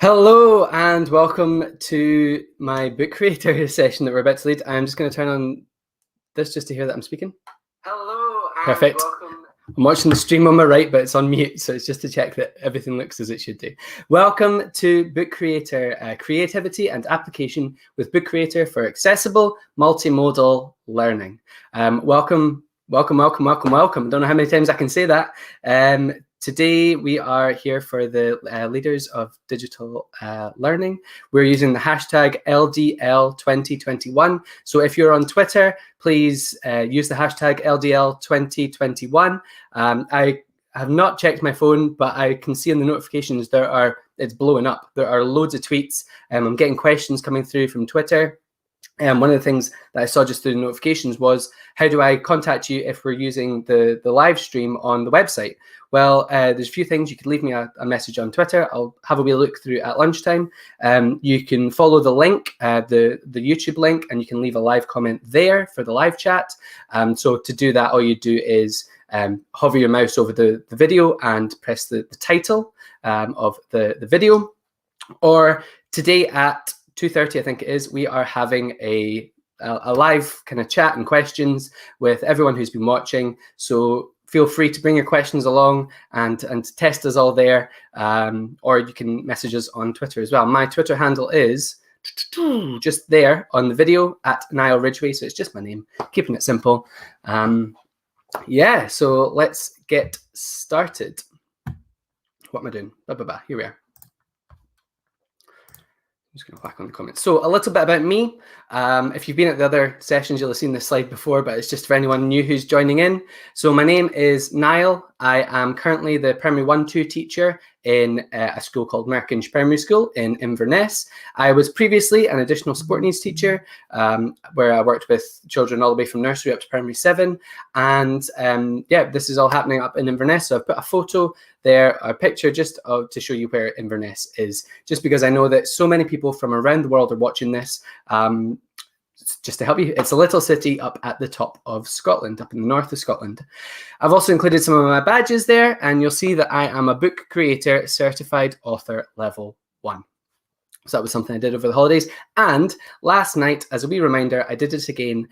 Hello and welcome to my book creator session that we're about to lead. I'm just going to turn on this just to hear that I'm speaking. Hello and perfect. Welcome. I'm watching the stream on my right, but it's on mute, so it's just to check that everything looks as it should do. Welcome to Book Creator, creativity and application with Book Creator for accessible multimodal learning. Welcome. Don't know how many times I can say that. Today we are here for the leaders of digital learning. We're using the hashtag LDL2021. So if you're on Twitter, please use the hashtag LDL2021. I have not checked my phone, but I can see in the notifications it's blowing up. There are loads of tweets. I'm getting questions coming through from Twitter. One of the things that I saw just through the notifications was, how do I contact you if we're using the live stream on the website? Well, there's a few things. You could leave me a message on Twitter. I'll have a wee look through at lunchtime. You can follow the link, the YouTube link, and you can leave a live comment there for the live chat. So to do that, all you do is hover your mouse over the video and press the title of the video. Or today at 2:30, I think it is, we are having a live kind of chat and questions with everyone who's been watching. So feel free to bring your questions along and test us all there. Or you can message us on Twitter as well. My Twitter handle is just there on the video at Niall Ridgway. So it's just my name, keeping it simple. Yeah, so let's get started. What am I doing? Here we are. I'm just going to whack on the comments. So a little bit about me. If you've been at the other sessions, you'll have seen this slide before, but it's just for anyone new who's joining in. So my name is Niall. I am currently the Primary 1-2 teacher in a school called Merkinch Primary School in Inverness. I was previously an additional support needs teacher, where I worked with children all the way from nursery up to primary 7. And yeah, this is all happening up in Inverness. So I've put a photo there, a picture just to show you where Inverness is, just because I know that so many people from around the world are watching this. Just to help you, it's a little city up at the top of Scotland, up in the north of Scotland. I've also included some of my badges there, and you'll see that I am a Book Creator Certified Author Level 1. So that was something I did over the holidays. And last night, as a wee reminder, I did it again,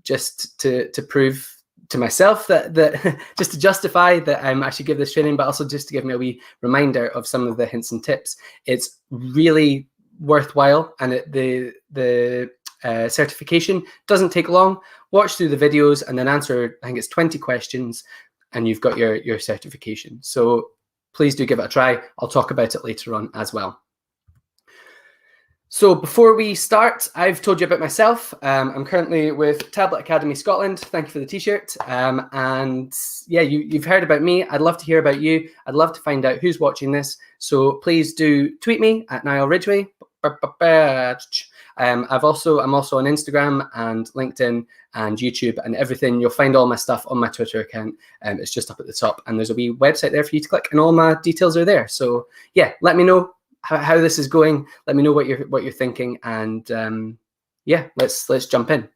just to prove to myself that just to justify that I'm actually give this training, but also just to give me a wee reminder of some of the hints and tips. It's really worthwhile, and the certification doesn't take long. Watch through the videos and then answer, I think it's 20 questions, and you've got your certification. So please do give it a try. I'll talk about it later on as well. So before we start, I've told you about myself. I'm currently with Tablet Academy Scotland. Thank you for the t-shirt. And yeah, you've heard about me. I'd love to hear about you. I'd love to find out who's watching this. So please do tweet me at Niall Ridgway. I'm also on Instagram and LinkedIn and YouTube and everything. You'll find all my stuff on my Twitter account. It's just up at the top, and there's a wee website there for you to click, and all my details are there. So yeah, let me know how this is going. Let me know what you're thinking, and yeah, let's jump in.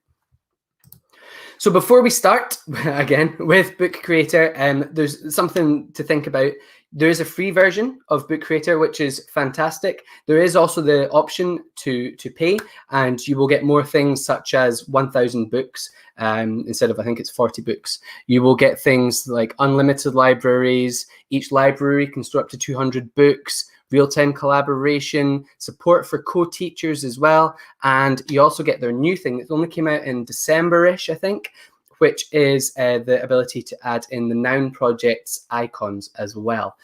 So before we start, again, with Book Creator, there's something to think about. There is a free version of Book Creator, which is fantastic. There is also the option to pay, and you will get more things such as 1,000 books instead of, I think it's 40 books. You will get things like unlimited libraries. Each library can store up to 200 books, real-time collaboration, support for co-teachers as well. And you also get their new thing that only came out in December-ish, I think, which is the ability to add in the Noun Project's icons as well,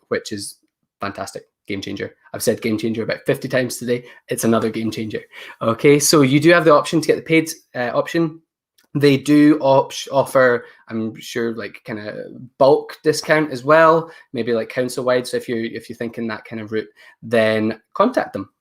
which is fantastic. Game changer. I've said game changer about 50 times today. It's another game changer. Okay, so you do have the option to get the paid option. They do offer, I'm sure, like kind of bulk discount as well, maybe like council wide. So if you're thinking that kind of route, then contact them.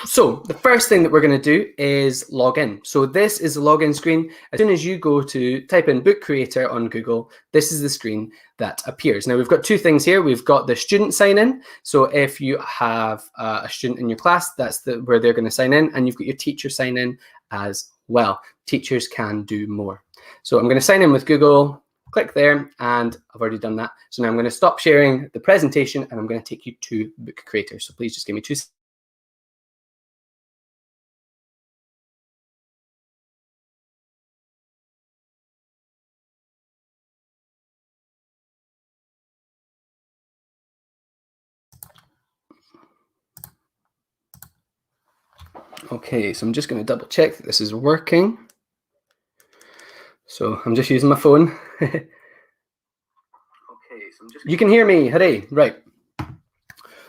So the first thing that we're going to do is log in. So this is the login screen. As soon as you go to type in Book Creator on Google, this is the screen that appears. Now we've got two things here. We've got the student sign in. So if you have a student in your class, that's where they're going to sign in, and you've got your teacher sign in as well. Teachers can do more. So I'm going to sign in with Google. click there, and I've already done that. So now I'm going to stop sharing the presentation and I'm going to take you to Bookcreator. So please just give me 2 seconds. Okay, so I'm just going to double check that this is working. So I'm just using my phone. You can hear me, hooray, right.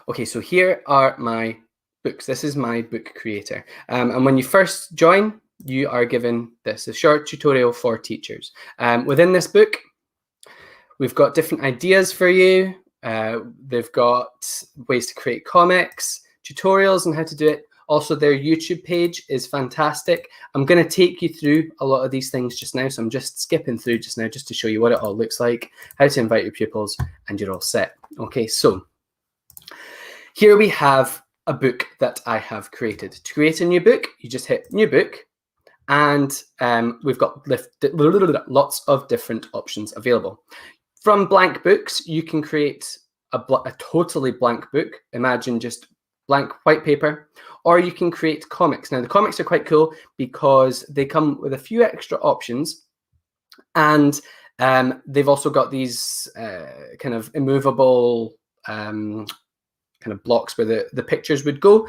Okay, so here are my books. This is my Bookcreator. And when you first join, you are given this, a short tutorial for teachers. Within this book, we've got different ideas for you. They've got ways to create comics, tutorials on how to do it. Also, their YouTube page is fantastic. I'm going to take you through a lot of these things just now. So I'm just skipping through just now just to show you what it all looks like, how to invite your pupils, and you're all set. Okay, so here we have a book that I have created. To create a new book, you just hit New Book, and we've got lots of different options available. From blank books, you can create a totally blank book. Imagine just blank white paper, or you can create comics. Now, the comics are quite cool because they come with a few extra options, and they've also got these kind of immovable kind of blocks where the pictures would go.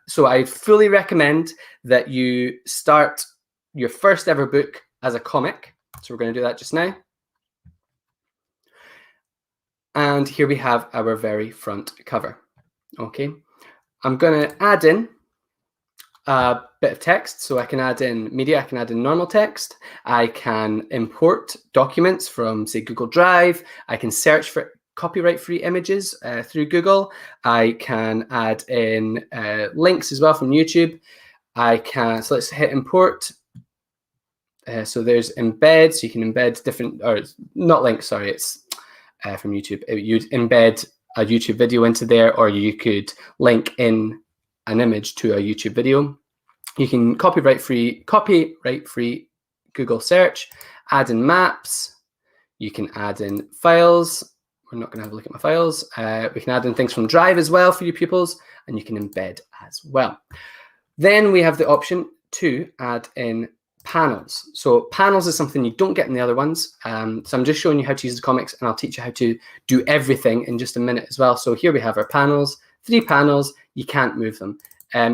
So I fully recommend that you start your first ever book as a comic. So we're going to do that just now. And here we have our very front cover. Okay, I'm going to add in a bit of text. So I can add in media, I can add in normal text. I can import documents from, say, Google Drive. I can search for copyright-free images through Google. I can add in links as well from YouTube. So let's hit import. So there's embed, so you can embed different, or not links, sorry, it's from YouTube. You'd embed a YouTube video into there, or you could link in an image to a YouTube video. You can copyright-free Google search, add in maps. You can add in files. We're not going to have a look at my files. We can add in things from Drive as well for your pupils, and you can embed as well. Then we have the option to add in panels. So panels is something you don't get in the other ones. So I'm just showing you how to use the comics, and I'll teach you how to do everything in just a minute as well. So here we have our panels, 3 panels. You can't move them.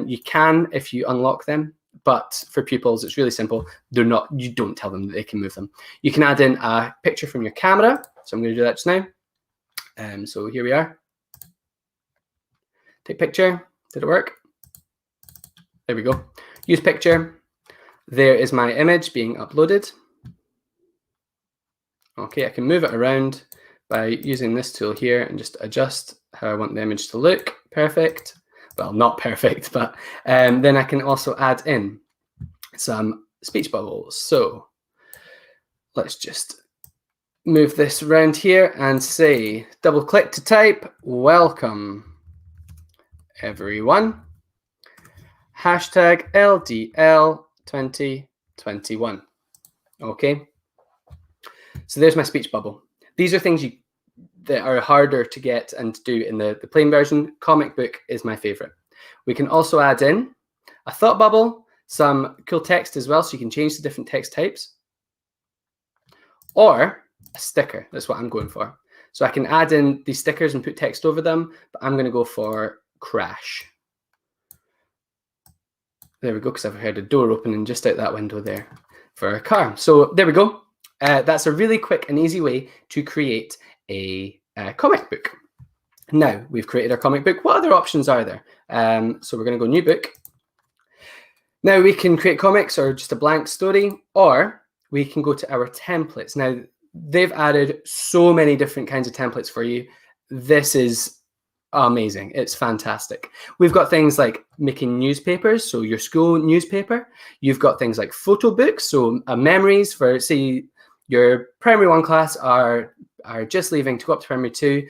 You can if you unlock them, but for pupils, it's really simple. You don't tell them that they can move them. You can add in a picture from your camera. So I'm going to do that just now. So here we are. Take picture. Did it work? There we go. Use picture. There is my image being uploaded. Okay, I can move it around by using this tool here and just adjust how I want the image to look. Perfect. Well, not perfect, but then I can also add in some speech bubbles. So let's just move this around here and say, double click to type, welcome everyone, hashtag LDL 2021. Okay, so there's my speech bubble. These are things that are harder to get and do in the plain version. Comic book is my favorite. We can also add in a thought bubble, some cool text as well, so you can change the different text types, or a sticker. That's what I'm going for. So I can add in these stickers and put text over them, but I'm going to go for crash. There we go, because I've heard a door opening just out that window there for a car. So there we go. That's a really quick and easy way to create a comic book. Now we've created our comic book. What other options are there? So we're going to go new book. Now we can create comics or just a blank story, or we can go to our templates. Now they've added so many different kinds of templates for you. This is amazing. It's fantastic. We've got things like making newspapers, so your school newspaper. You've got things like photo books, so memories for, say, your primary 1 class are just leaving to go up to primary 2.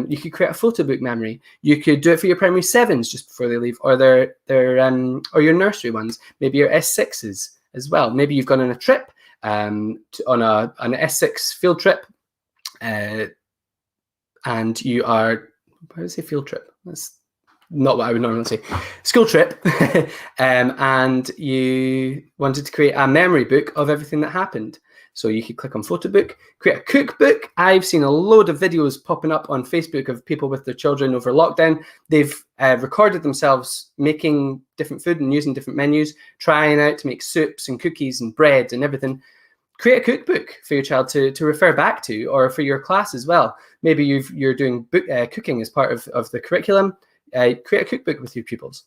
You could create a photo book memory. You could do it for your primary 7s just before they leave, or or your nursery ones, maybe your S6s as well. Maybe you've gone on a trip on an S6 field trip, and you are, why did I say field trip? That's not what I would normally say. School trip, and you wanted to create a memory book of everything that happened. So you could click on photo book, create a cookbook. I've seen a load of videos popping up on Facebook of people with their children over lockdown. They've recorded themselves making different food and using different menus, trying out to make soups and cookies and bread and everything. Create a cookbook for your child to refer back to, or for your class as well. Maybe you're doing cooking as part of the curriculum. Create a cookbook with your pupils.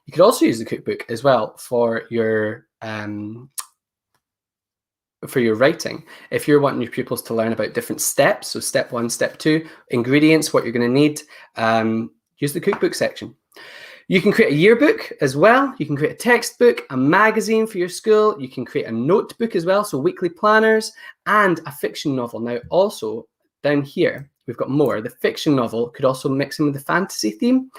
You could also use the cookbook as well for your writing. If you're wanting your pupils to learn about different steps, so step 1, step 2, ingredients, what you're going to need, use the cookbook section. You can create a yearbook as well. You can create a textbook, a magazine for your school. You can create a notebook as well, so weekly planners, and a fiction novel. Now, also down here, we've got more. The fiction novel could also mix in with the fantasy theme.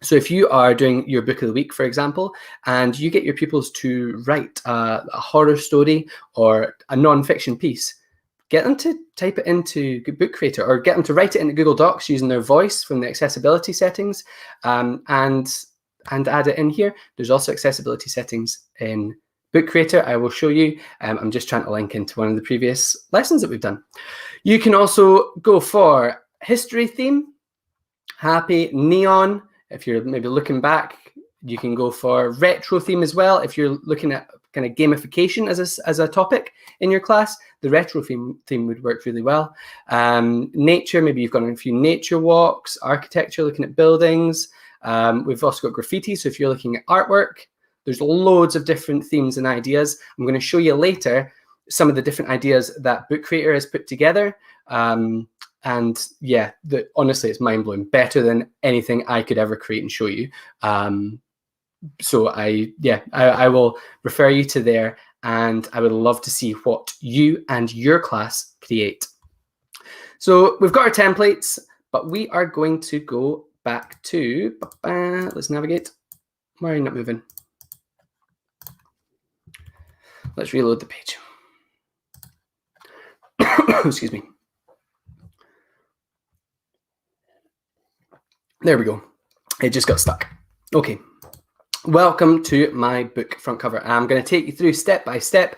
So if you are doing your book of the week, for example, and you get your pupils to write a horror story or a non-fiction piece, get them to type it into Bookcreator, or get them to write it into Google Docs using their voice from the accessibility settings, and add it in here. There's also accessibility settings in Bookcreator. I will show you. I'm just trying to link into one of the previous lessons that we've done. You can also go for history theme, happy, neon. If you're maybe looking back, you can go for retro theme as well. If you're looking at kind of gamification as a topic in your class, the retro theme would work really well. Nature, maybe you've gone on a few nature walks. Architecture, looking at buildings. We've also got graffiti, so if you're looking at artwork, there's loads of different themes and ideas. I'm going to show you later some of the different ideas that Bookcreator has put together. And yeah, honestly, it's mind-blowing. Better than anything I could ever create and show you. So I will refer you to there, and I would love to see what you and your class create. So we've got our templates, but we are going to go back to, let's navigate. Why are you not moving? Let's reload the page. Excuse me. There we go. It just got stuck. Okay. Welcome to my book front cover. I'm going to take you through step by step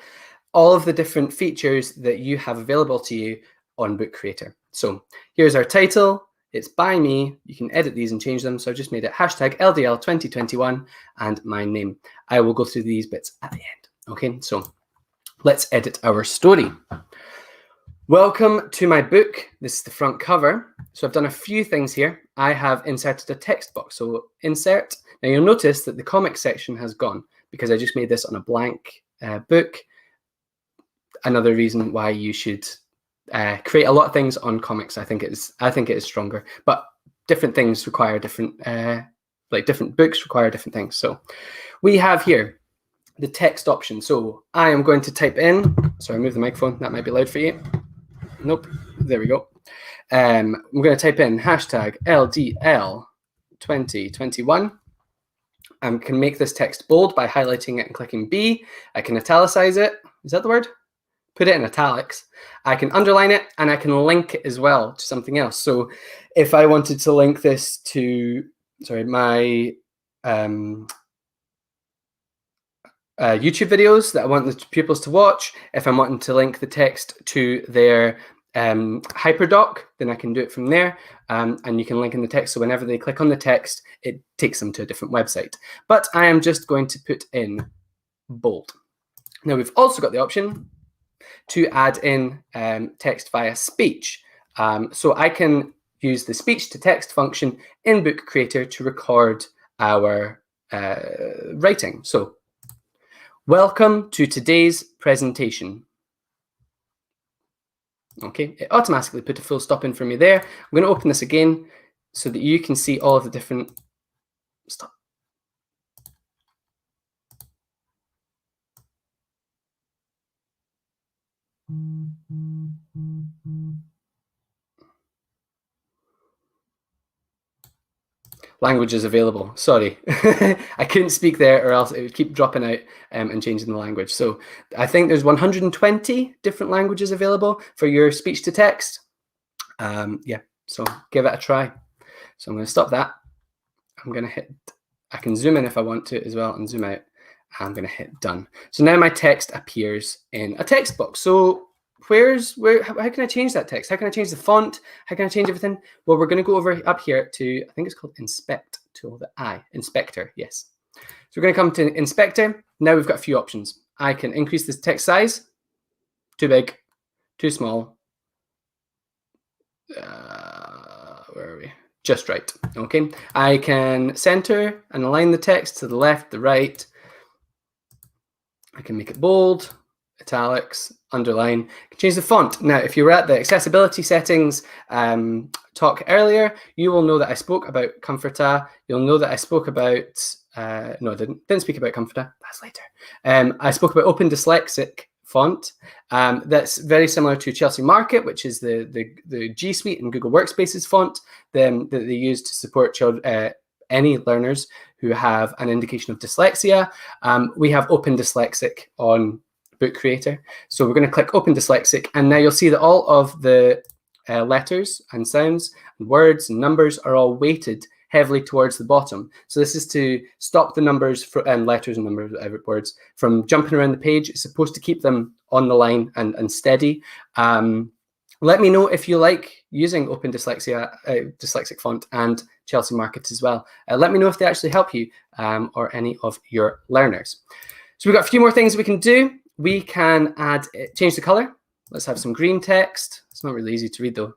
all of the different features that you have available to you on Bookcreator. So here's our title. It's by me. You can edit these and change them. So I've just made it hashtag LDL 2021 and my name. I will go through these bits at the end. Okay, so let's edit our story. Welcome to my book. This is the front cover. So I've done a few things here. I have inserted a text box. So insert. Now you'll notice that the comics section has gone because I just made this on a blank book. Another reason why you should create a lot of things on comics. I think it is stronger, but different things require different, like different books require different things. So we have here the text option. So I am going to type in, sorry, move the microphone. That might be loud for you. Nope. There we go. I'm going to type in hashtag LDL 2021. I can make this text bold by highlighting it and clicking B. I can italicize it. Is that the word? Put it in italics. I can underline it, and I can link it as well to something else. So if I wanted to link this to, sorry, my YouTube videos that I want the pupils to watch, if I'm wanting to link the text to their Hyperdoc, then I can do it from there, and you can link in the text, so whenever they click on the text, it takes them to a different website. But I am just going to put in bold. Now we've also got the option to add in text via speech. So I can use the speech to text function in Bookcreator to record our writing. So welcome to today's presentation. Okay, it automatically put a full stop in for me there. I'm going to open this again so that you can see all of the different stuff. languages available. Sorry, I couldn't speak there or else it would keep dropping out and changing the language. So I think there's 120 different languages available for your speech to text. Yeah, so give it a try. So I'm going to stop that. I'm going to hit, I can zoom in if I want to as well and zoom out. I'm going to hit done. So now my text appears in a text box. So how can I change that text? How can I change the font? How can I change everything? Well, we're going to go over up here to, I think it's called inspect tool, inspector, yes. So we're going to come to inspector. Now we've got a few options. I can increase this text size, too big, too small. Where are we? Just right, okay. I can center and align the text to the left, the right. I can make it bold, italics, underline. I can change the font. Now, if you were at the accessibility settings talk earlier, you will know that I spoke about Comforta. You'll know that I spoke about, no, I didn't speak about Comforta. That's later. I spoke about Open Dyslexic font. That's very similar to Chelsea Market, which is the G Suite and Google Workspace's font that they use to support any learners who have an indication of dyslexia. We have Open Dyslexic on Bookcreator. So we're going to click Open Dyslexic, and now you'll see that all of the letters and sounds and words and numbers are all weighted heavily towards the bottom. So this is to stop the numbers and letters and numbers, words from jumping around the page. It's supposed to keep them on the line and steady. Let me know if you like using Open Dyslexic font and Chelsea Market as well. Let me know if they actually help you or any of your learners. So we've got a few more things we can do. We can change the color. Let's have some green text. It's not really easy to read though.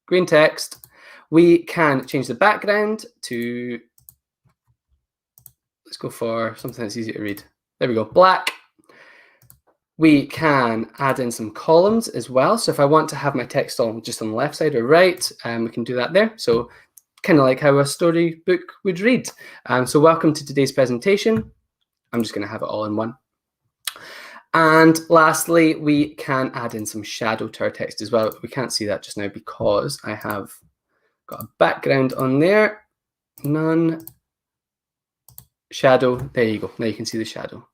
Green text. We can change the background to, let's go for something that's easy to read. There we go, black. We can add in some columns as well. So if I want to have my text all just on the left side or right, we can do that there. So kind of like how a storybook would read. So welcome to today's presentation. I'm just going to have it all in one. And lastly, we can add in some shadow to our text as well. We can't see that just now because I have got a background on there. None. Shadow. There you go. Now you can see the shadow.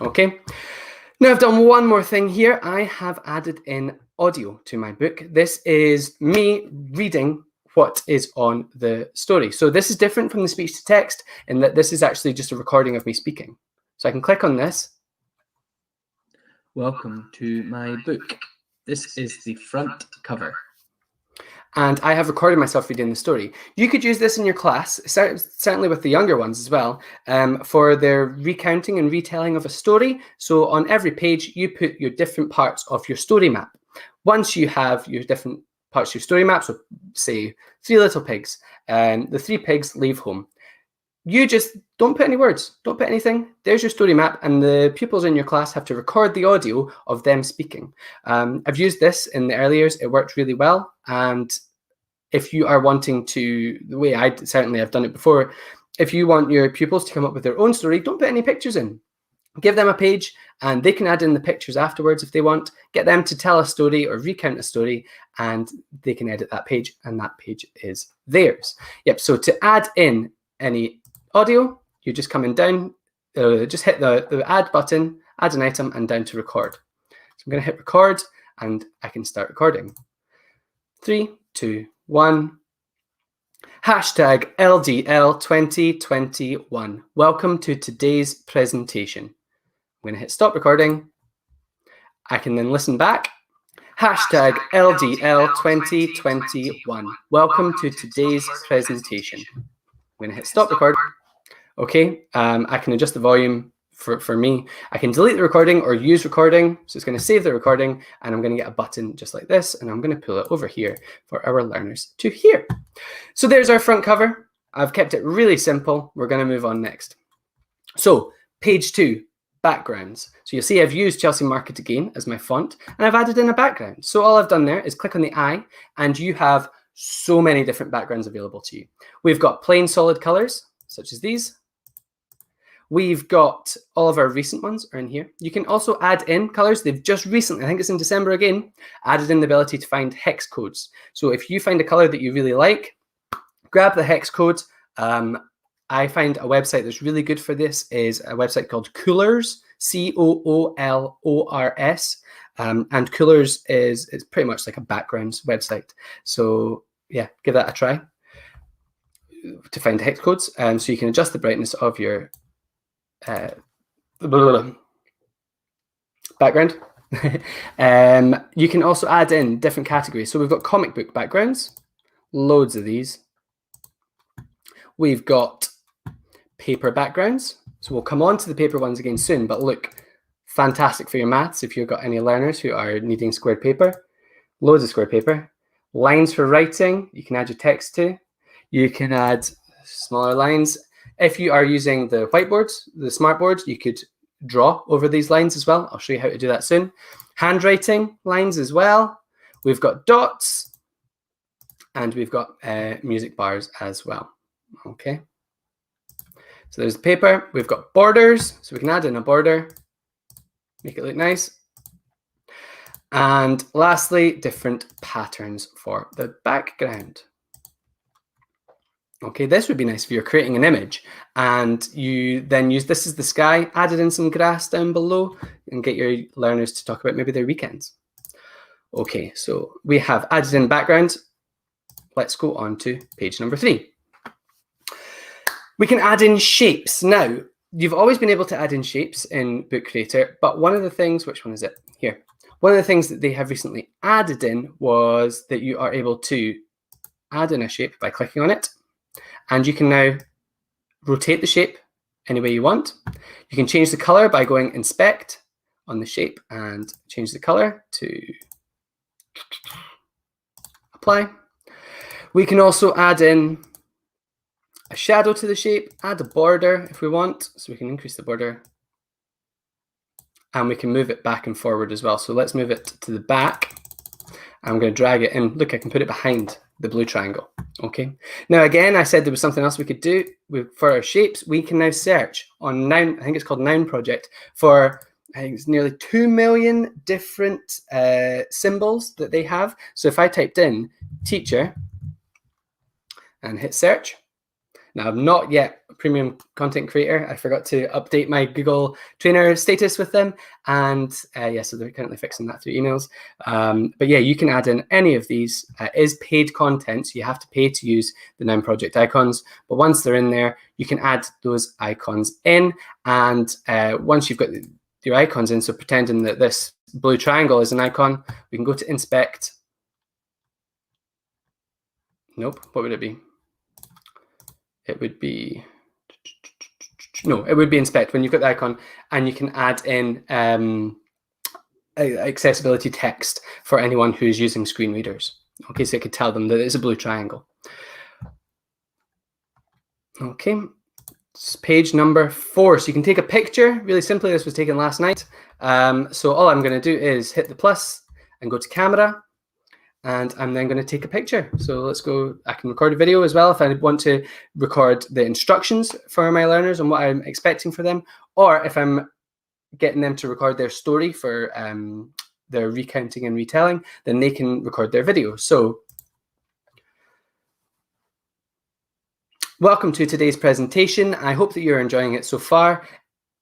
Okay. Now I've done one more thing here. I have added in audio to my book. This is me reading what is on the story. So this is different from the speech to text in that this is actually just a recording of me speaking. So I can click on this. Welcome to my book. This is the front cover. And I have recorded myself reading the story. You could use this in your class, certainly with the younger ones as well, for their recounting and retelling of a story. So on every page, you put your different parts of your story map. Once you have your different parts of your story map, so say 3 little pigs, and the 3 pigs leave home. You just don't put any words, don't put anything. There's your story map, and the pupils in your class have to record the audio of them speaking. I've used this in the early years. It worked really well. And if you are wanting to, the way I've done it before, if you want your pupils to come up with their own story, don't put any pictures in. Give them a page and they can add in the pictures afterwards if they want. Get them to tell a story or recount a story and they can edit that page and that page is theirs. Yep, so to add in any audio, you just come in down, just hit the add button, add an item and down to record. So I'm going to hit record and I can start recording. 3, 2, 1. Hashtag LDL 2021. Welcome to today's presentation. I'm going to hit stop recording. I can then listen back. Hashtag LDL 2021. Welcome to today's presentation. I'm going to hit stop record. Okay, I can adjust the volume for me. I can delete the recording or use recording. So it's going to save the recording and I'm going to get a button just like this and I'm going to pull it over here for our learners to hear. So there's our front cover. I've kept it really simple. We're going to move on next. So page 2, backgrounds. So you'll see I've used Chelsea Market again as my font and I've added in a background. So all I've done there is click on the eye and you have so many different backgrounds available to you. We've got plain solid colors such as these. We've got all of our recent ones are in here. You can also add in colors. They've just recently, I think it's in December again, added in the ability to find hex codes. So if you find a color that you really like, grab the hex code. I find a website that's really good for this is a website called Coolors, Coolors. And Coolors is pretty much like a backgrounds website. So yeah, give that a try to find hex codes. So you can adjust the brightness of your background. You can also add in different categories. So we've got comic book backgrounds, loads of these. We've got paper backgrounds. So we'll come on to the paper ones again soon, but look, fantastic for your maths if you've got any learners who are needing squared paper. Loads of squared paper. Lines for writing, you can add your text to. You can add smaller lines. If you are using the whiteboards, the smartboard, you could draw over these lines as well. I'll show you how to do that soon. Handwriting lines as well. We've got dots and we've got music bars as well. Okay. So there's the paper. We've got borders, so we can add in a border, make it look nice. And lastly, different patterns for the background. Okay, this would be nice if you're creating an image and you then use this is the sky, added in some grass down below and get your learners to talk about maybe their weekends. Okay, so we have added in background. Let's go on to page number 3. We can add in shapes. Now, you've always been able to add in shapes in Bookcreator, but one of the things, which one is it? Here. One of the things that they have recently added in was that you are able to add in a shape by clicking on it. And you can now rotate the shape any way you want. You can change the color by going inspect on the shape and change the color to apply. We can also add in a shadow to the shape, add a border if we want. So we can increase the border and we can move it back and forward as well. So let's move it to the back. I'm going to drag it in. Look, I can put it behind the blue triangle. Okay. Now, again, I said there was something else we could do for our shapes. We can now search on Noun, I think it's called Noun Project, for I think it's nearly 2 million different symbols that they have. So if I typed in teacher and hit search, now I'm not yet a premium content creator. I forgot to update my Google Trainer status with them. And yeah, so they're currently fixing that through emails. But yeah, you can add in any of these. It is paid content, so you have to pay to use the Noun Project icons. But once they're in there, you can add those icons in. And once you've got your icons in, so pretending that this blue triangle is an icon, we can go to inspect. Nope, what would it be? It would be, no, it would be inspect when you've got the icon and you can add in accessibility text for anyone who's using screen readers. Okay, so it could tell them that it's a blue triangle. Okay, it's page number 4. So you can take a picture. Really simply, this was taken last night. So all I'm going to do is hit the plus and go to camera. And I'm then going to take a picture. So let's go, I can record a video as well if I want to record the instructions for my learners and what I'm expecting for them, or if I'm getting them to record their story for their recounting and retelling, then they can record their video. So welcome to today's presentation. I hope that you're enjoying it so far.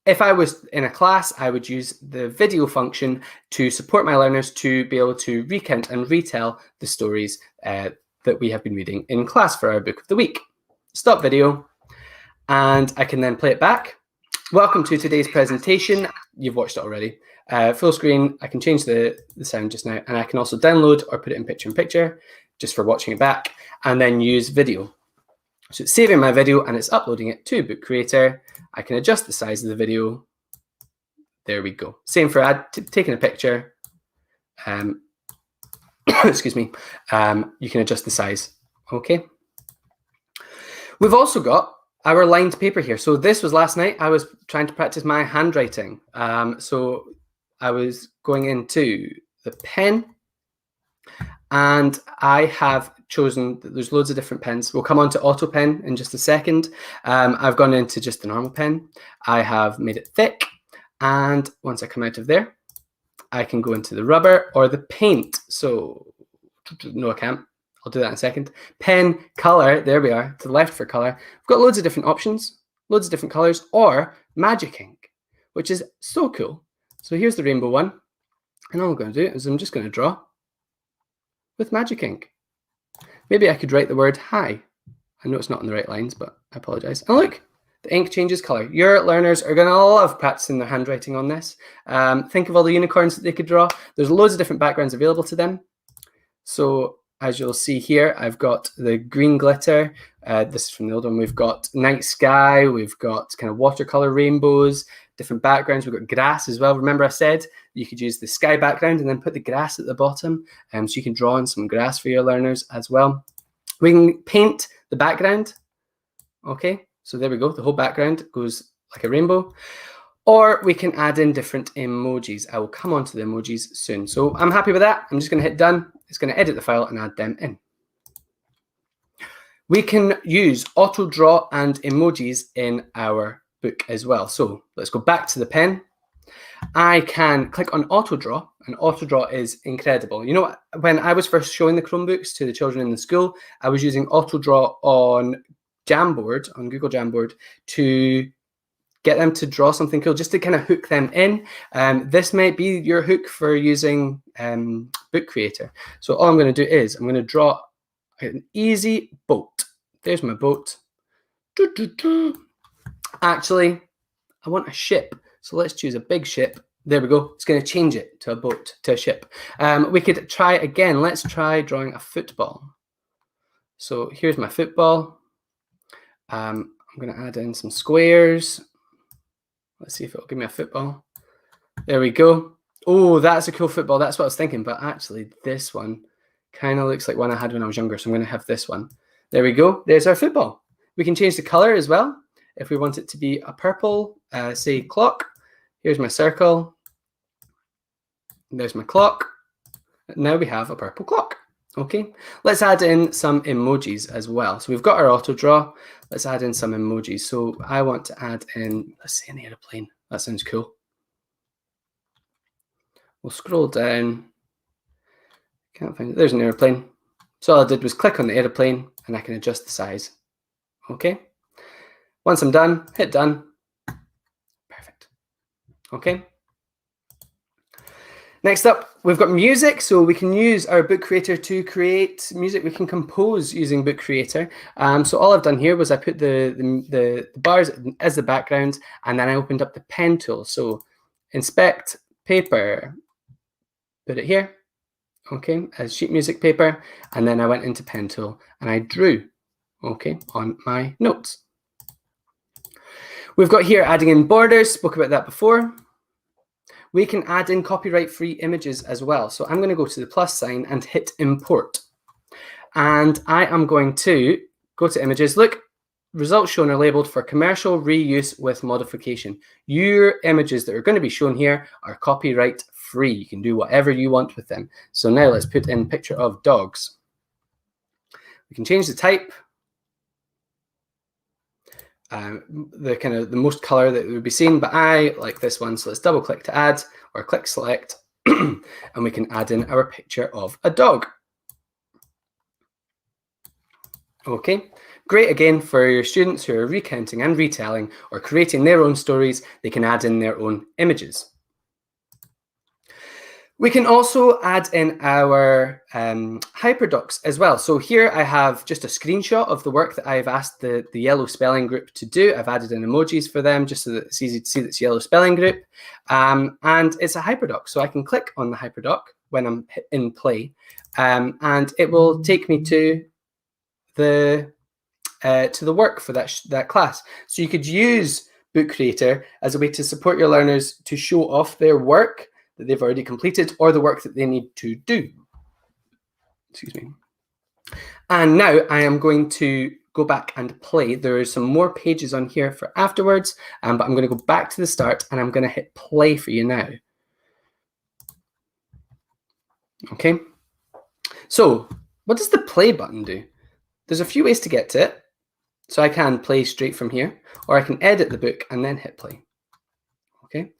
If I was in a class, I would use the video function to support my learners to be able to recount and retell the stories that we have been reading in class for our book of the week. Stop video, and I can then play it back. Welcome to today's presentation. You've watched it already. Full screen, I can change the sound just now, and I can also download or put it in picture just for watching it back, and then use video. So it's saving my video and it's uploading it to Bookcreator. I can adjust the size of the video. There we go. Same for taking a picture. Excuse me. You can adjust the size. Okay. We've also got our lined paper here. So this was last night. I was trying to practice my handwriting. So I was going into the pen and I have chosen, there's loads of different pens. We'll come on to auto pen in just a second. I've gone into just the normal pen. I have made it thick. And once I come out of there, I can go into the rubber or the paint. So no, I can't. I'll do that in a second. Pen, color, there we are, to the left for color. We've got loads of different options, loads of different colors, or magic ink, which is so cool. So here's the rainbow one. And all I'm going to do is I'm just going to draw with magic ink. Maybe I could write the word hi. I know it's not in the right lines, but I apologize. And look, the ink changes color. Your learners are going to love practicing their handwriting on this. Think of all the unicorns that they could draw. There's loads of different backgrounds available to them. So as you'll see here, I've got the green glitter. This is from the old one. We've got night sky. We've got kind of watercolor rainbows, different backgrounds. We've got grass as well. Remember I said you could use the sky background and then put the grass at the bottom. So you can draw in some grass for your learners as well. We can paint the background. Okay, so there we go. The whole background goes like a rainbow. Or we can add in different emojis. I will come on to the emojis soon. So I'm happy with that. I'm just going to hit done. It's going to edit the file and add them in. We can use auto draw and emojis in our book as well. So let's go back to the pen. I can click on auto draw, and auto draw is incredible. You know, when I was first showing the Chromebooks to the children in the school, I was using auto draw on Jamboard, on Google Jamboard, to get them to draw something cool, just to kind of hook them in. This might be your hook for using Bookcreator. So all I'm going to do is I'm going to draw an easy boat. There's my boat. Actually, I want a ship. So let's choose a big ship. There we go. It's going to change it to a boat, to a ship. We could try again. Let's try drawing a football. So here's my football. I'm going to add in some squares. Let's see if it'll give me a football. There we go. Oh, that's a cool football. That's what I was thinking. But actually, this one kind of looks like one I had when I was younger. So I'm going to have this one. There we go. There's our football. We can change the color as well. If we want it to be a purple, say clock. Here's my circle. There's my clock. Now we have a purple clock. Okay, let's add in some emojis as well. So we've got our auto draw. Let's add in some emojis. So I want to add in, let's say, an airplane. That sounds cool. We'll scroll down. Can't find it. There's an airplane. So all I did was click on the airplane and I can adjust the size. Okay. Once I'm done, hit done. Perfect. Okay. Next up, we've got music. So we can use our Bookcreator to create music. We can compose using Bookcreator. So all I've done here was I put the bars as the background, and then I opened up the pen tool. So inspect paper, put it here, okay, as sheet music paper, and then I went into pen tool and I drew, okay, on my notes. We've got here adding in borders, spoke about that before. We can add in copyright-free images as well. So I'm going to go to the plus sign and hit import. And I am going to go to images. Look, results shown are labeled for commercial reuse with modification. Your images that are going to be shown here are copyright-free. You can do whatever you want with them. So now let's put in picture of dogs. We can change the type. The most color that would be seen, but I like this one, so let's double click to add or click select and we can add in our picture of a dog. Okay, great again for your students who are recounting and retelling or creating their own stories. They can add in their own images. We can also add in our Hyperdocs as well. So here I have just a screenshot of the work that I've asked the yellow spelling group to do. I've added in emojis for them just so that it's easy to see that it's yellow spelling group. And it's a Hyperdoc. So I can click on the Hyperdoc when I'm in play and it will take me to the work for that class. So you could use Bookcreator as a way to support your learners to show off their work that they've already completed or the work that they need to do. Excuse me. And now I am going to go back and play. There are some more pages on here for afterwards, but I'm going to go back to the start and I'm going to hit play for you now. Okay. So what does the play button do? There's a few ways to get to it. So I can play straight from here, or I can edit the book and then hit play. Okay.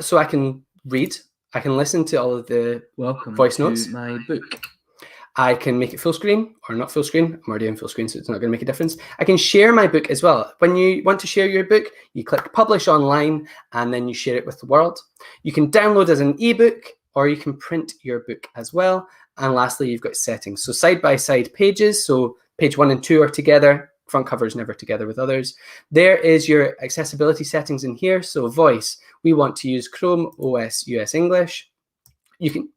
So I can read, I can listen to all of the voice notes. My book. I can make it full screen or not full screen. I'm already in full screen, so it's not going to make a difference. I can share my book as well. When you want to share your book, you click publish online and then you share it with the world. You can download as an ebook or you can print your book as well. And lastly, you've got settings. So side-by-side pages. So page 1 and 2 are together. Front cover is never together with others. There is your accessibility settings in here. So voice, we want to use Chrome OS US English. You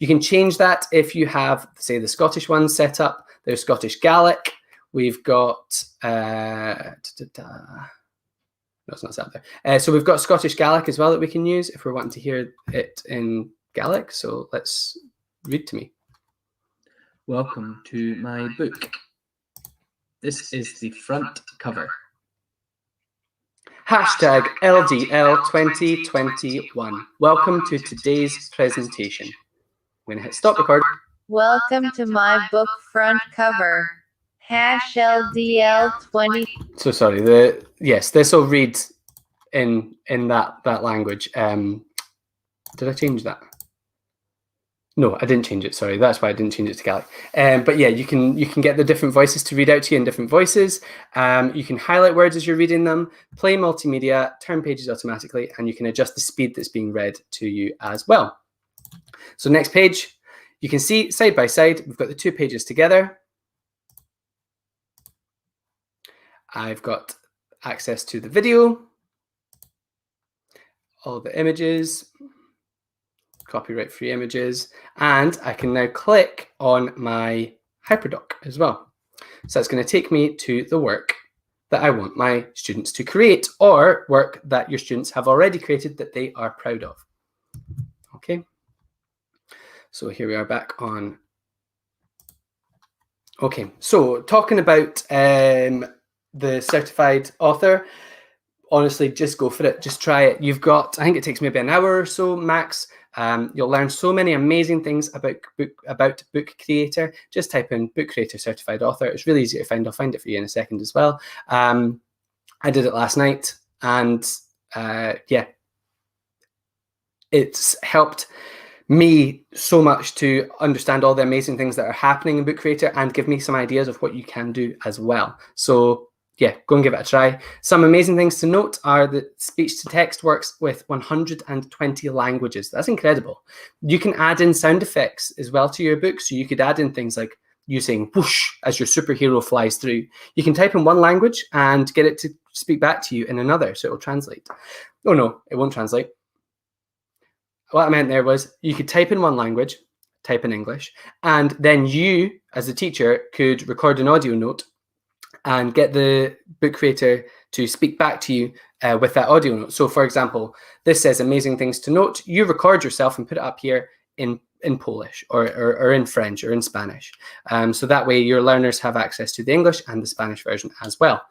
can change that if you have, say, the Scottish one set up. There's Scottish Gaelic. We've got, no, it's not set up there. So we've got Scottish Gaelic as well that we can use if we're wanting to hear it in Gaelic. So let's read to me. Welcome to my book. This is the front cover. Hashtag LDL 2021. Welcome to today's presentation. I'm going to hit stop record. Welcome to my book front cover. #LDL 20. So sorry. Yes, this will read in that language. Did I change that? No, I didn't change it. Sorry, that's why I didn't change it to Gaelic. But yeah, you can get the different voices to read out to you in different voices. You can highlight words as you're reading them, play multimedia, turn pages automatically, and you can adjust the speed that's being read to you as well. So next page, you can see side by side, we've got the 2 pages together. I've got access to the video, all the images, copyright free images, and I can now click on my Hyperdoc as well. So that's going to take me to the work that I want my students to create, or work that your students have already created that they are proud of. Okay, so here we are back on. Okay, so talking about the certified author, honestly, just go for it. Just try it. You've got, I think it takes maybe an hour or so max. You'll learn so many amazing things about Bookcreator. Just type in Bookcreator certified author. It's really easy to find. I'll find it for you in a second as well. I did it last night, and yeah, it's helped me so much to understand all the amazing things that are happening in Bookcreator and give me some ideas of what you can do as well. So yeah, go and give it a try. Some amazing things to note are that speech to text works with 120 languages. That's incredible. You can add in sound effects as well to your book. So you could add in things like you saying whoosh as your superhero flies through. You can type in one language and get it to speak back to you in another, so it will translate. Oh no, it won't translate. What I meant there was you could type in one language, type in English, and then you, as a teacher, could record an audio note and get the Bookcreator to speak back to you with that audio note. So for example, this says amazing things to note. You record yourself and put it up here in Polish or in French or in Spanish. So that way your learners have access to the English and the Spanish version as well.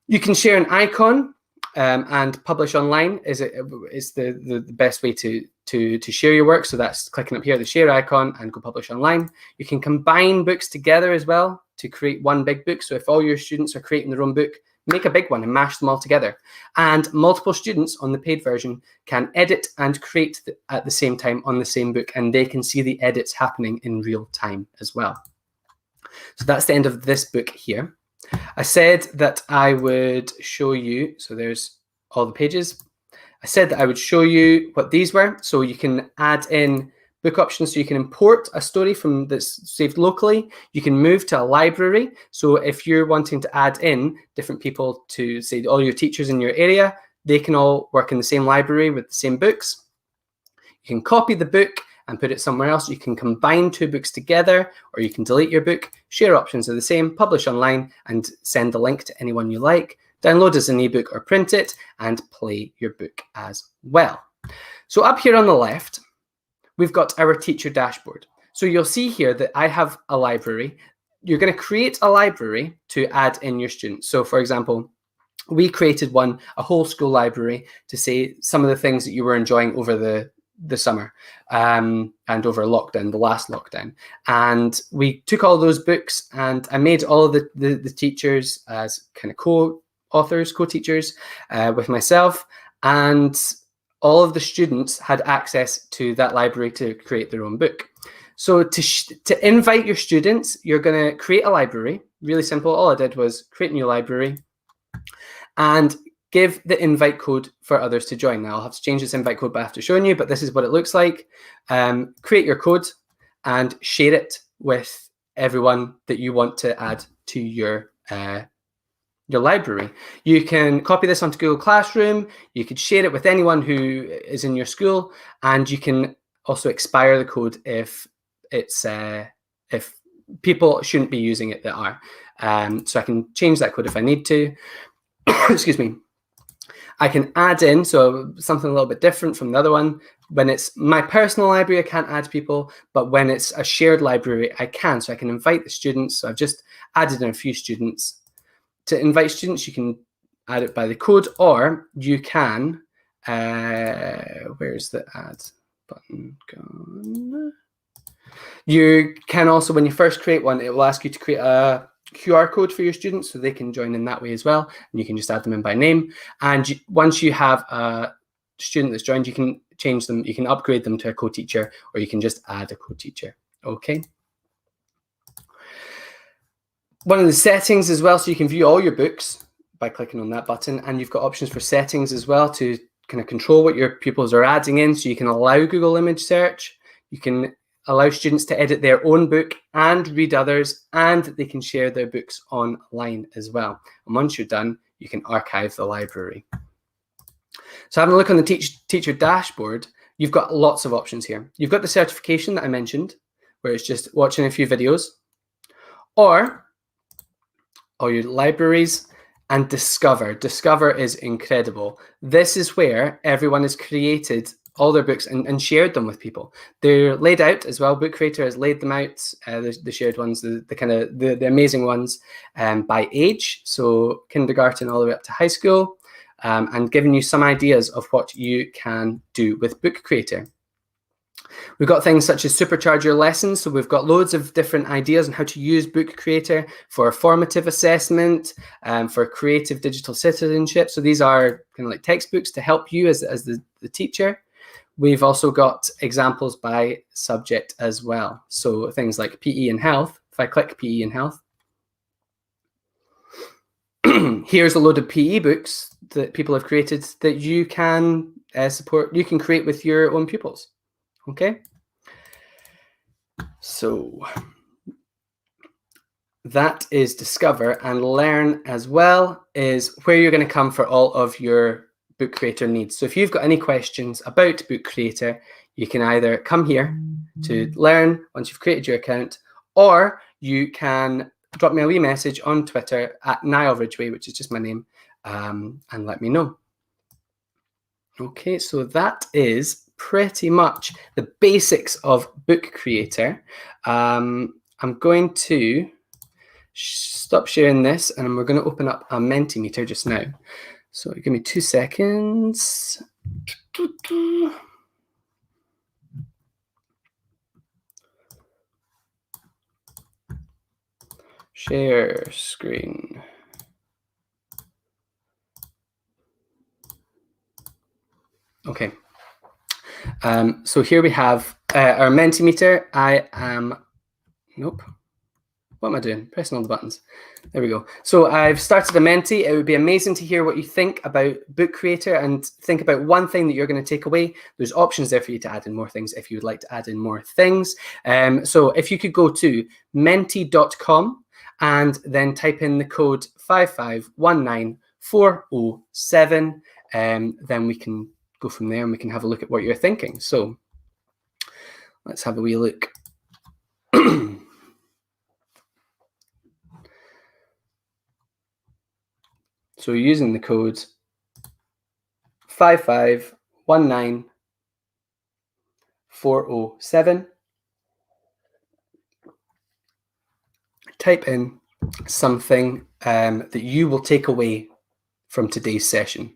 You can share an icon and publish online is the best way to share your work. So that's clicking up here, the share icon, and go publish online. You can combine books together as well to create one big book. So if all your students are creating their own book, make a big one and mash them all together. And multiple students on the paid version can edit and create at the same time on the same book, and they can see the edits happening in real time as well. So that's the end of this book here. I said that I would show you, so there's all the pages. I said that I would show you what these were. So you can add in book options, so you can import a story from that's saved locally. You can move to a library. So if you're wanting to add in different people to, say, all your teachers in your area, they can all work in the same library with the same books. You can copy the book and put it somewhere else. You can combine 2 books together, or you can delete your book. Share options are the same. Publish online and send the link to anyone you like. Download as an ebook or print it, and play your book as well. So up here on the left, we've got our teacher dashboard. So you'll see here that I have a library. You're going to create a library to add in your students. So for example, we created a whole school library to say some of the things that you were enjoying over the summer and over lockdown, the last lockdown. And we took all those books, and I made all of the teachers as kind of co-authors, co-teachers with myself, and all of the students had access to that library to create their own book. So to invite your students, you're going to create a library. Really simple. All I did was create a new library and give the invite code for others to join. Now I'll have to change this invite code after showing you, but this is what it looks like. Create your code and share it with everyone that you want to add to your library. You can copy this onto Google Classroom. You could share it with anyone who is in your school, and you can also expire the code if it's if people shouldn't be using it that are. So I can change that code if I need to. Excuse me. I can add in, so something a little bit different from the other one. When it's my personal library, I can't add people, but when it's a shared library, I can. So I can invite the students. So I've just added in a few students. To invite students, you can add it by the code, or you can, where's the add button gone? You can also, when you first create one, it will ask you to create a QR code for your students so they can join in that way as well. And you can just add them in by name. And once you have a student that's joined, you can change them, you can upgrade them to a co-teacher, or you can just add a co-teacher. Okay. One of the settings as well, so you can view all your books by clicking on that button, and you've got options for settings as well to kind of control what your pupils are adding in. So you can allow Google image search, you can allow students to edit their own book and read others, and they can share their books online as well. And once you're done, you can archive the library. So having a look on the teacher dashboard, you've got lots of options here. You've got the certification that I mentioned, where it's just watching a few videos, or all your libraries, and Discover. Discover is incredible. This is where everyone has created all their books and shared them with people. They're laid out as well. Bookcreator has laid them out, the shared ones, the amazing ones, by age, so kindergarten all the way up to high school, and giving you some ideas of what you can do with Bookcreator. We've got things such as supercharge your lessons. So we've got loads of different ideas on how to use Bookcreator for formative assessment, for creative digital citizenship. So these are kind of like textbooks to help you as the teacher. We've also got examples by subject as well. So things like PE and health. If I click PE and health, here's a load of PE books that people have created that you can support, you can create with your own pupils. Okay, so that is Discover, and Learn as well is where you're going to come for all of your Bookcreator needs. So if you've got any questions about Bookcreator, you can either come here to Learn once you've created your account, or you can drop me a wee message on Twitter at Niall Ridgway, which is just my name, and let me know. Okay, so that is pretty much the basics of Bookcreator. I'm going to stop sharing this, and we're going to open up a Mentimeter just now. So give me 2 seconds. Share screen. Okay. So here we have our Mentimeter. Nope. What am I doing? Pressing all the buttons. There we go. So I've started a Menti. It would be amazing to hear what you think about Bookcreator and think about one thing that you're going to take away. There's options there for you to add in more things if you would like to add in more things. So if you could go to menti.com and then type in the code 5519407, then we can go from there and we can have a look at what you're thinking. So let's have a wee look. So using the code 5519407, type in something that you will take away from today's session.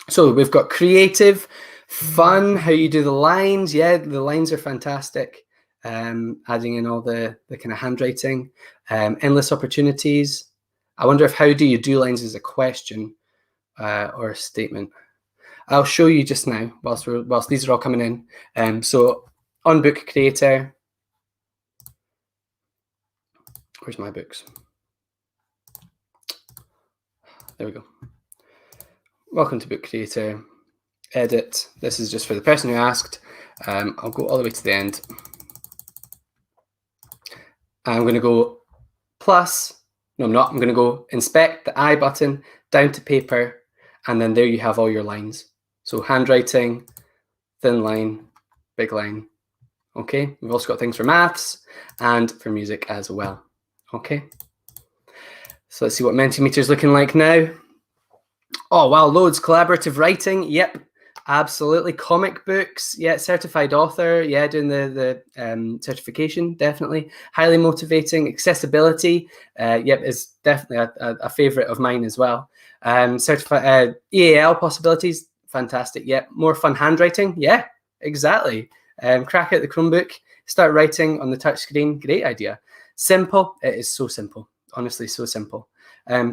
So we've got creative, fun, how you do the lines. Yeah, the lines are fantastic. Adding in all the kind of handwriting, endless opportunities. I wonder if how do you do lines as a question or a statement. I'll show you just now whilst these are all coming in. So on Bookcreator, where's my books? There we go. Welcome to Bookcreator. Edit. This is just for the person who asked. I'll go all the way to the end. I'm going to go plus. No, I'm not. I'm going to go inspect the I button down to paper, and then there you have all your lines. So handwriting, thin line, big line. Okay. We've also got things for maths and for music as well. Okay. So let's see what Mentimeter is looking like now. Oh, wow, loads. Collaborative writing. Yep, absolutely. Comic books. Yeah, certified author. Yeah, doing the certification, definitely. Highly motivating. Accessibility. Yep, is definitely a favorite of mine as well. Certified EAL possibilities. Fantastic. Yep. More fun handwriting. Yeah, exactly. Crack out the Chromebook. Start writing on the touch screen. Great idea. Simple. It is so simple. Honestly, so simple.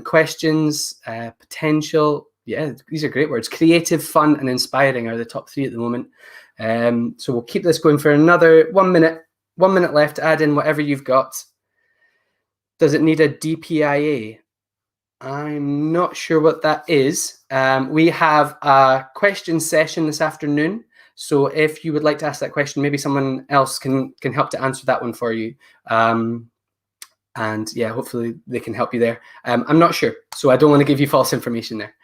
Questions, potential. Yeah, these are great words. Creative, fun, and inspiring are the top 3 at the moment. So we'll keep this going for another 1 minute. 1 minute left. Add in whatever you've got. Does it need a DPIA? I'm not sure what that is. We have a question session this afternoon. So if you would like to ask that question, maybe someone else can help to answer that one for you. And yeah, hopefully they can help you there. I'm not sure, so I don't want to give you false information there.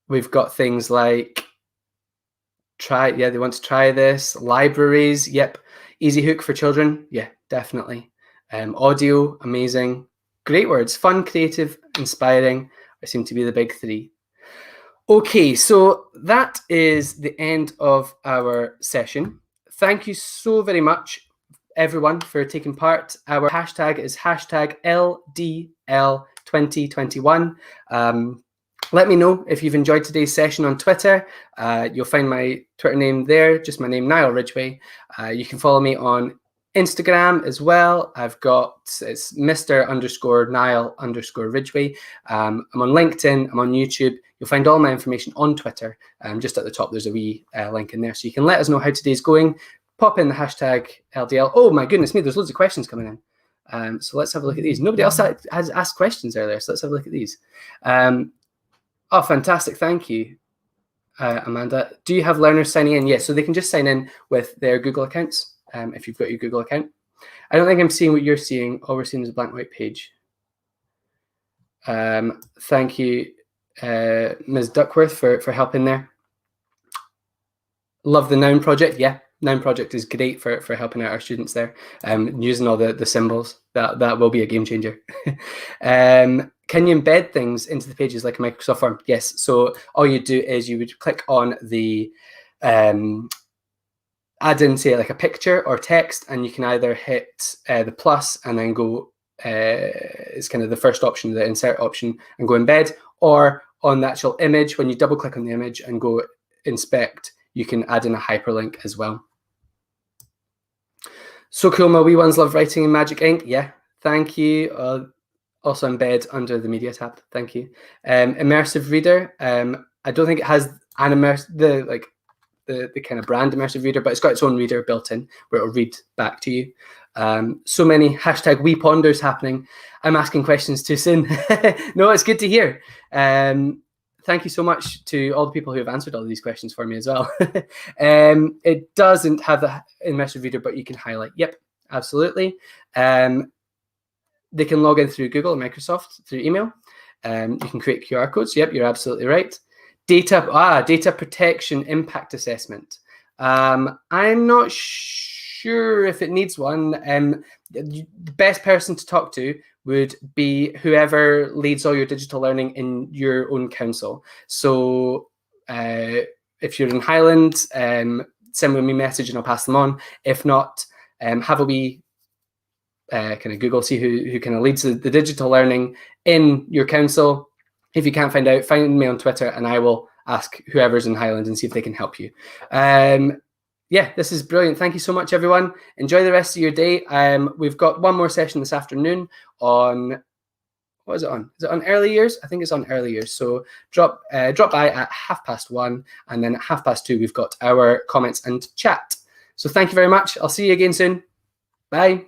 We've got things like they want to try this. Libraries, yep. Easy hook for children, yeah, definitely. Audio, amazing. Great words. Fun, creative, inspiring seem to be the big 3. Okay, so that is the end of our session. Thank you so very much, everyone, for taking part. Our hashtag is hashtag LDL2021. Let me know if you've enjoyed today's session on Twitter. You'll find my Twitter name there, just my name, Niall Ridgway. You can follow me on Instagram as well. It's Mr_Niall_Ridgway. I'm on LinkedIn, I'm on YouTube. You'll find all my information on Twitter. Just at the top, there's a wee link in there. So you can let us know how today's going. Pop in the hashtag LDL. Oh my goodness me, there's loads of questions coming in. So let's have a look at these. Nobody else has asked questions earlier, so let's have a look at these. Oh, fantastic. Thank you, Amanda. Do you have learners signing in? Yes, so they can just sign in with their Google accounts if you've got your Google account. I don't think I'm seeing what you're seeing. All we're seeing is a blank white page. Thank you, Ms. Duckworth, for helping there. Love the Noun Project. Yeah, Noun Project is great for helping out our students there, using all the symbols. That will be a game changer. Can you embed things into the pages like a Microsoft form? Yes. So all you do is you would click on the add in, say, like a picture or text, and you can either hit the plus and then go, it's kind of the first option, the insert option, and go embed, or on the actual image, when you double click on the image and go inspect, you can add in a hyperlink as well. So cool, my wee ones love writing in Magic Ink. Yeah, thank you. Also embed under the media tab. Thank you. Immersive reader. I don't think it has an the kind of brand immersive reader, but it's got its own reader built in where it'll read back to you. So many hashtag we ponders happening. I'm asking questions too soon. No, it's good to hear. Thank you so much to all the people who have answered all of these questions for me as well. It doesn't have the immersive reader, but you can highlight. Yep, absolutely. They can log in through Google and Microsoft through email. You can create QR codes. Yep, you're absolutely right. Data protection impact assessment. I'm not sure if it needs one. The best person to talk to would be whoever leads all your digital learning in your own council. So if you're in Highland, send me a message and I'll pass them on. If not, have a wee kind of Google, see who kind of leads the digital learning in your council. If you can't find out, find me on Twitter and I will ask whoever's in Highland and see if they can help you. Yeah, this is brilliant. Thank you so much, everyone. Enjoy the rest of your day. We've got one more session this afternoon on, what is it on? Is it on early years? I think it's on early years. So drop by at 1:30, and then at 2:30 we've got our comments and chat. So thank you very much. I'll see you again soon. Bye.